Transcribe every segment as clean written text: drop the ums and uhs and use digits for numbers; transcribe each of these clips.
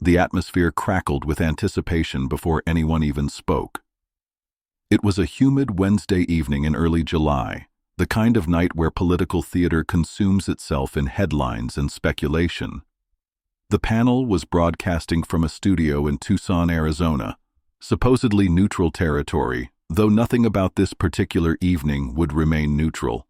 The atmosphere crackled with anticipation before anyone even spoke. It was a humid Wednesday evening in early July, the kind of night where political theater consumes itself in headlines and speculation. The panel was broadcasting from a studio in Tucson, Arizona, supposedly neutral territory, though nothing about this particular evening would remain neutral.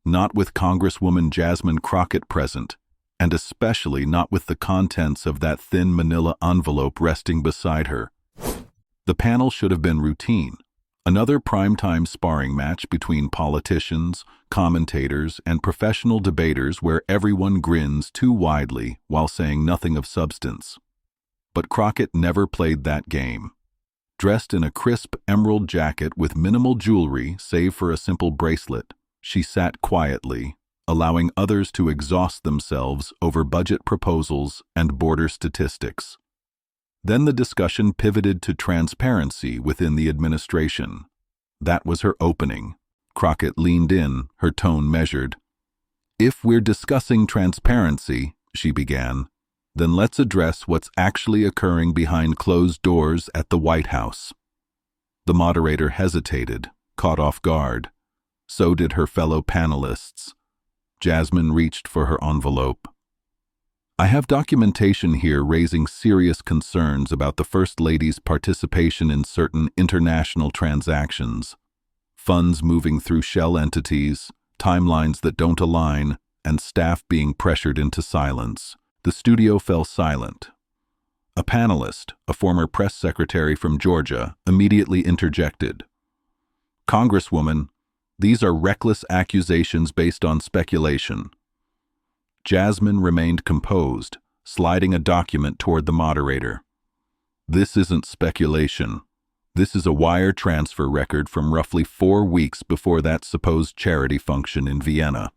Not with Congresswoman Jasmine Crocket present, and especially not with the contents of that thin manila envelope resting beside her. The panel should have been routine. Another primetime sparring match between politicians, commentators, and professional debaters where everyone grins too widely while saying nothing of substance. But Crocket never played that game. Dressed in a crisp emerald jacket with minimal jewelry save for a simple bracelet, she sat quietly, allowing others to exhaust themselves over budget proposals and border statistics. Then the discussion pivoted to transparency within the administration. That was her opening. Crocket leaned in, her tone measured. "If we're discussing transparency," she began, "then let's address what's actually occurring behind closed doors at the White House." The moderator hesitated, caught off guard. So did her fellow panelists. Jasmine reached for her envelope. "I have documentation here raising serious concerns about the First Lady's participation in certain international transactions, funds moving through shell entities, timelines that don't align, and staff being pressured into silence." The studio fell silent. A panelist, a former press secretary from Georgia, immediately interjected. "Congresswoman, these are reckless accusations based on speculation." Jasmine remained composed, sliding a document toward the moderator. "This isn't speculation. This is a wire transfer record from roughly 4 weeks before that supposed charity function in Vienna.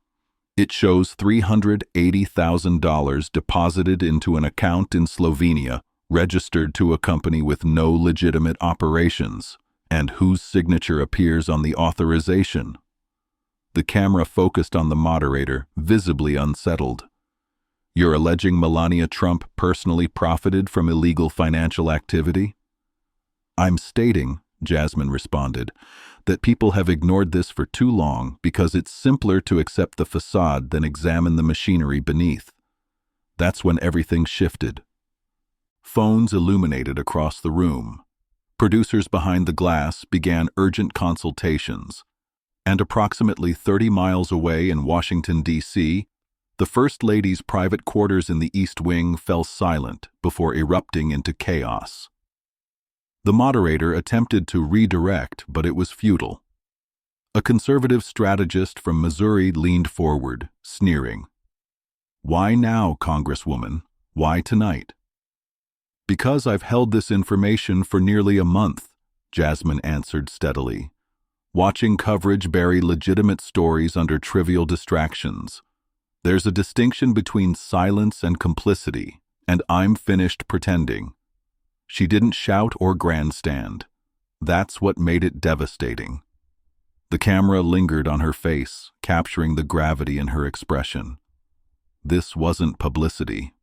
It shows $380,000 deposited into an account in Slovenia, registered to a company with no legitimate operations, and whose signature appears on the authorization." The camera focused on the moderator, visibly unsettled. "You're alleging Melania Trump personally profited from illegal financial activity?" "I'm stating," Jasmine responded, "that people have ignored this for too long because it's simpler to accept the facade than examine the machinery beneath." That's when everything shifted. Phones illuminated across the room. Producers behind the glass began urgent consultations. And approximately 30 miles away in Washington, D.C., the First Lady's private quarters in the East Wing fell silent before erupting into chaos. The moderator attempted to redirect, but it was futile. A conservative strategist from Missouri leaned forward, sneering. "Why now, Congresswoman? Why tonight?" "Because I've held this information for nearly a month," Jasmine answered steadily. "Watching coverage bury legitimate stories under trivial distractions. There's a distinction between silence and complicity, and I'm finished pretending." She didn't shout or grandstand. That's what made it devastating. The camera lingered on her face, capturing the gravity in her expression. This wasn't publicity.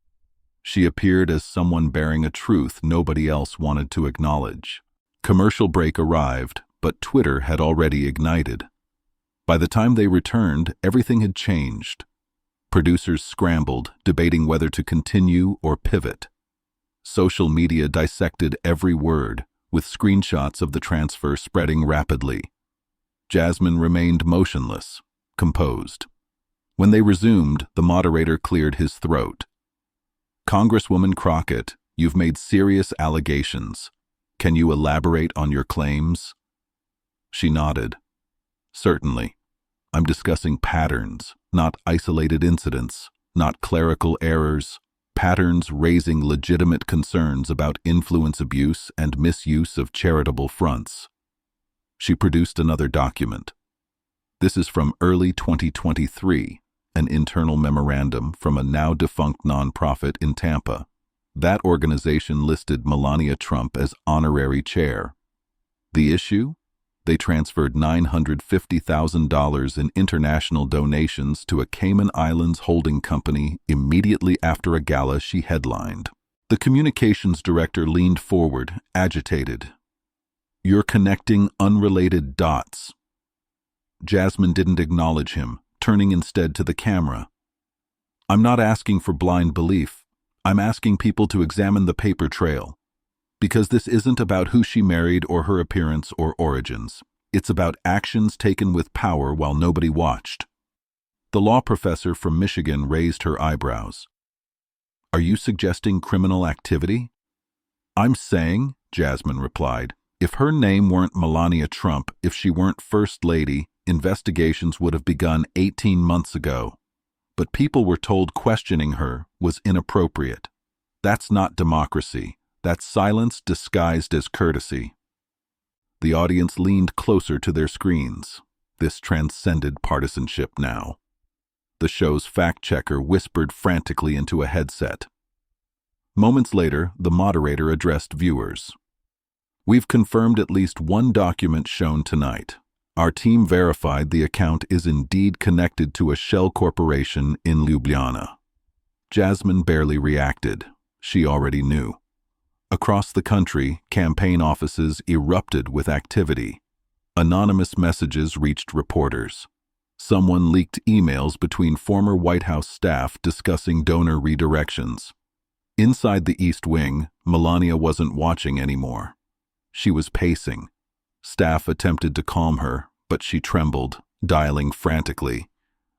She appeared as someone bearing a truth nobody else wanted to acknowledge. Commercial break arrived, but Twitter had already ignited. By the time they returned, everything had changed. Producers scrambled, debating whether to continue or pivot. Social media dissected every word, with screenshots of the transfer spreading rapidly. Jasmine remained motionless, composed. When they resumed, the moderator cleared his throat. "Congresswoman Crocket, you've made serious allegations. Can you elaborate on your claims?" She nodded. "Certainly. I'm discussing patterns, not isolated incidents, not clerical errors, patterns raising legitimate concerns about influence abuse and misuse of charitable fronts." She produced another document. This is from early 2023, an internal memorandum from a now-defunct nonprofit in Tampa. That organization listed Melania Trump as honorary chair. The issue? They transferred $950,000 in international donations to a Cayman Islands holding company immediately after a gala she headlined. The communications director leaned forward, agitated. "You're connecting unrelated dots." Jasmine didn't acknowledge him, turning instead to the camera. "I'm not asking for blind belief. I'm asking people to examine the paper trail. Because this isn't about who she married or her appearance or origins. It's about actions taken with power while nobody watched." The law professor from Michigan raised her eyebrows. "Are you suggesting criminal activity?" "I'm saying," Jasmine replied, "if her name weren't Melania Trump, if she weren't First Lady, investigations would have begun 18 months ago. But people were told questioning her was inappropriate. That's not democracy. That's silence disguised as courtesy." The audience leaned closer to their screens. This transcended partisanship now. The show's fact-checker whispered frantically into a headset. Moments later, the moderator addressed viewers. "We've confirmed at least one document shown tonight. Our team verified the account is indeed connected to a shell corporation in Ljubljana." Jasmine barely reacted. She already knew. Across the country, campaign offices erupted with activity. Anonymous messages reached reporters. Someone leaked emails between former White House staff discussing donor redirections. Inside the East Wing, Melania wasn't watching anymore. She was pacing. Staff attempted to calm her, but she trembled, dialing frantically.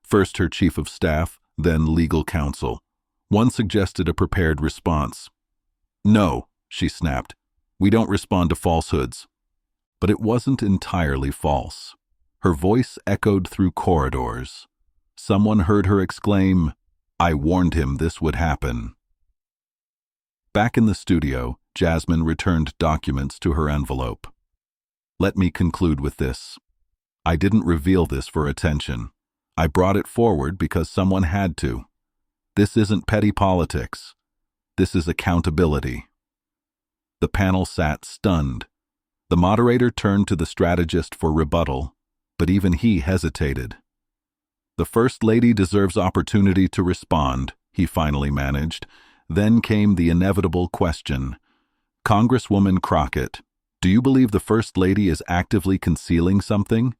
First her chief of staff, then legal counsel. One suggested a prepared response. "No," she snapped. "We don't respond to falsehoods." But it wasn't entirely false. Her voice echoed through corridors. Someone heard her exclaim, "I warned him this would happen." Back in the studio, Jasmine returned documents to her envelope. "Let me conclude with this. I didn't reveal this for attention. I brought it forward because someone had to. This isn't petty politics. This is accountability." The panel sat stunned. The moderator turned to the strategist for rebuttal, but even he hesitated. "The First Lady deserves opportunity to respond," he finally managed. Then came the inevitable question. "Congresswoman Crocket, do you believe the First Lady is actively concealing something?"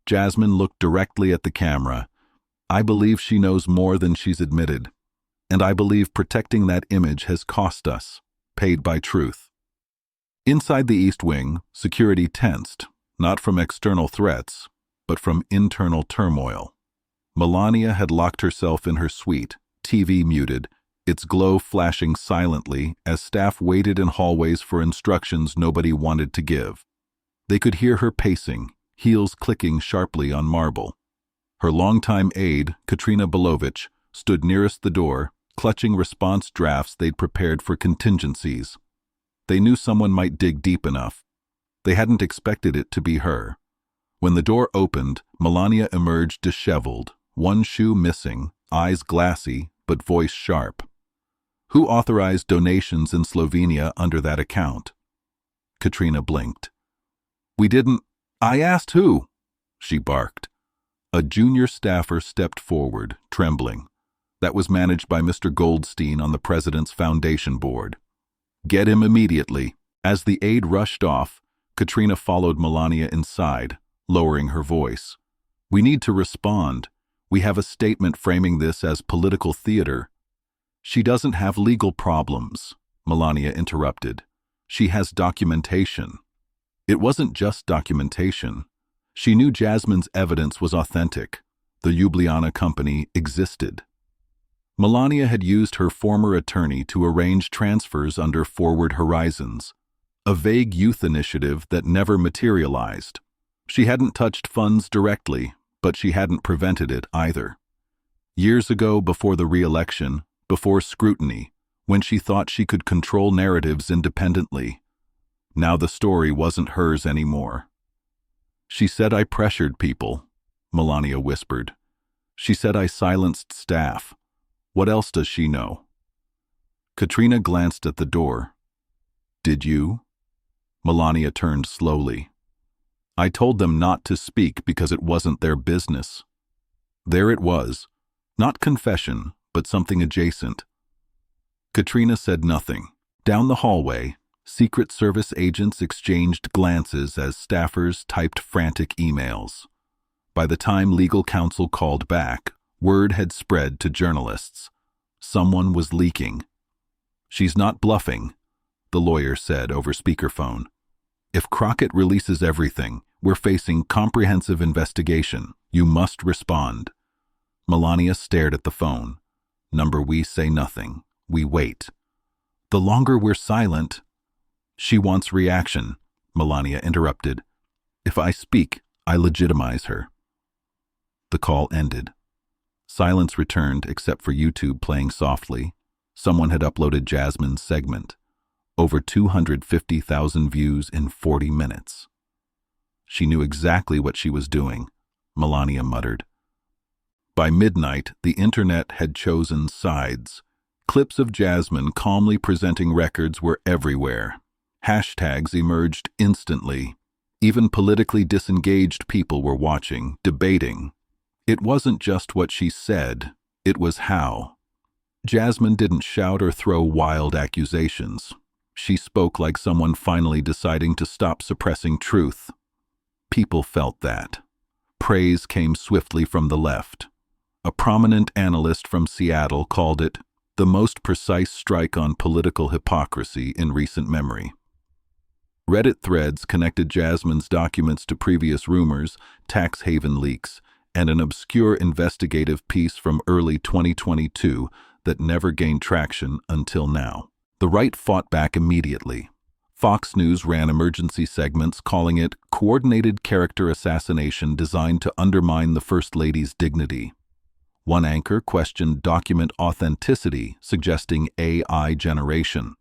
Jasmine looked directly at the camera. "I believe she knows more than she's admitted. And I believe protecting that image has cost us, paid by truth." Inside the East Wing, security tensed, not from external threats, but from internal turmoil. Melania had locked herself in her suite, TV muted, its glow flashing silently as staff waited in hallways for instructions nobody wanted to give. They could hear her pacing, heels clicking sharply on marble. Her longtime aide, Katrina Belovich, stood nearest the door, clutching response drafts they'd prepared for contingencies. They knew someone might dig deep enough. They hadn't expected it to be her. When the door opened, Melania emerged disheveled, one shoe missing, eyes glassy, but voice sharp. "Who authorized donations in Slovenia under that account?" Katrina blinked. "We didn't—" "I asked who," she barked. A junior staffer stepped forward, trembling. That was managed by Mr. Goldstein on the President's Foundation Board. "Get him immediately." As the aide rushed off, Katrina followed Melania inside, lowering her voice. "We need to respond. We have a statement framing this as political theater." "She doesn't have legal problems," Melania interrupted. "She has documentation." It wasn't just documentation. She knew Jasmine's evidence was authentic. The Ljubljana company existed. Melania had used her former attorney to arrange transfers under Forward Horizons, a vague youth initiative that never materialized. She hadn't touched funds directly, but she hadn't prevented it either. Years ago, before the re-election, before scrutiny, when she thought she could control narratives independently, now the story wasn't hers anymore. "She said I pressured people," Melania whispered. "She said I silenced staff. What else does she know?" Katrina glanced at the door. "Did you?" Melania turned slowly. "I told them not to speak because it wasn't their business." There it was. Not confession, but something adjacent. Katrina said nothing. Down the hallway, Secret Service agents exchanged glances as staffers typed frantic emails. By the time legal counsel called back, word had spread to journalists. Someone was leaking. "She's not bluffing," the lawyer said over speakerphone. "If Crocket releases everything, we're facing comprehensive investigation. You must respond." Melania stared at the phone. "Number, we say nothing. We wait. The longer we're silent—" "She wants reaction," Melania interrupted. "If I speak, I legitimize her." The call ended. Silence returned except for YouTube playing softly. Someone had uploaded Jasmine's segment. Over 250,000 views in 40 minutes. "She knew exactly what she was doing," Melania muttered. By midnight, the internet had chosen sides. Clips of Jasmine calmly presenting records were everywhere. Hashtags emerged instantly. Even politically disengaged people were watching, debating. It wasn't just what she said, it was how. Jasmine didn't shout or throw wild accusations. She spoke like someone finally deciding to stop suppressing truth. People felt that. Praise came swiftly from the left. A prominent analyst from Seattle called it the most precise strike on political hypocrisy in recent memory. Reddit threads connected Jasmine's documents to previous rumors, tax haven leaks, and an obscure investigative piece from early 2022 that never gained traction until now. The right fought back immediately. Fox News ran emergency segments calling it coordinated character assassination designed to undermine the First Lady's dignity. One anchor questioned document authenticity, suggesting AI generation.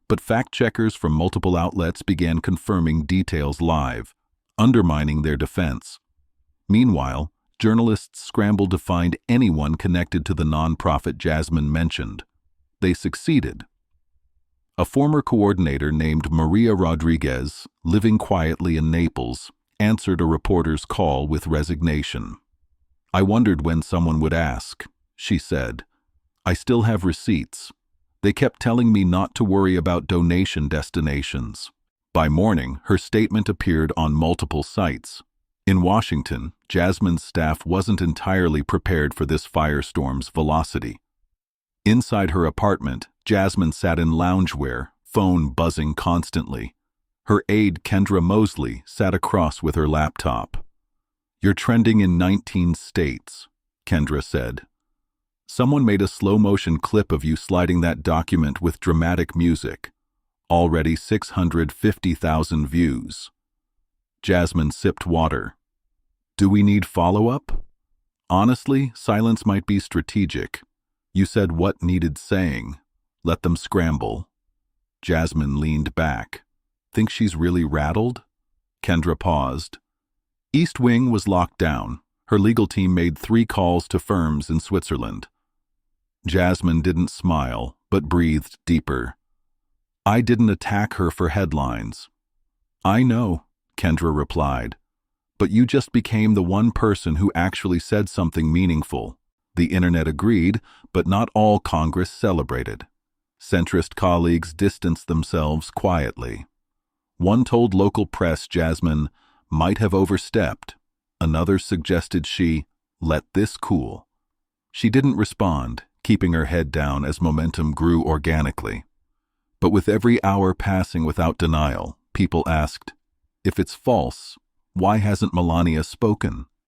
But fact-checkers from multiple outlets began confirming details live, undermining their defense. Meanwhile, journalists scrambled to find anyone connected to the nonprofit Jasmine mentioned. They succeeded. A former coordinator named Maria Rodriguez, living quietly in Naples, answered a reporter's call with resignation. "I wondered when someone would ask," she said. "I still have receipts. They kept telling me not to worry about donation destinations." By morning, her statement appeared on multiple sites. In Washington, Jasmine's staff wasn't entirely prepared for this firestorm's velocity. Inside her apartment, Jasmine sat in loungewear, phone buzzing constantly. Her aide, Kendra Mosley, sat across with her laptop. "You're trending in 19 states, Kendra said. "Someone made a slow-motion clip of you sliding that document with dramatic music. Already 650,000 views." Jasmine sipped water. "Do we need follow-up?" "Honestly, silence might be strategic. You said what needed saying. Let them scramble." Jasmine leaned back. "Think she's really rattled?" Kendra paused. East Wing was locked down. Her legal team made 3 calls to firms in Switzerland. Jasmine didn't smile, but breathed deeper. "I didn't attack her for headlines." "I know," Kendra replied. "But you just became the one person who actually said something meaningful." The internet agreed, but not all Congress celebrated. Centrist colleagues distanced themselves quietly. One told local press Jasmine might have overstepped. Another suggested she let this cool. She didn't respond, keeping her head down as momentum grew organically. But with every hour passing without denial, people asked, "If it's false, why hasn't Melania spoken?"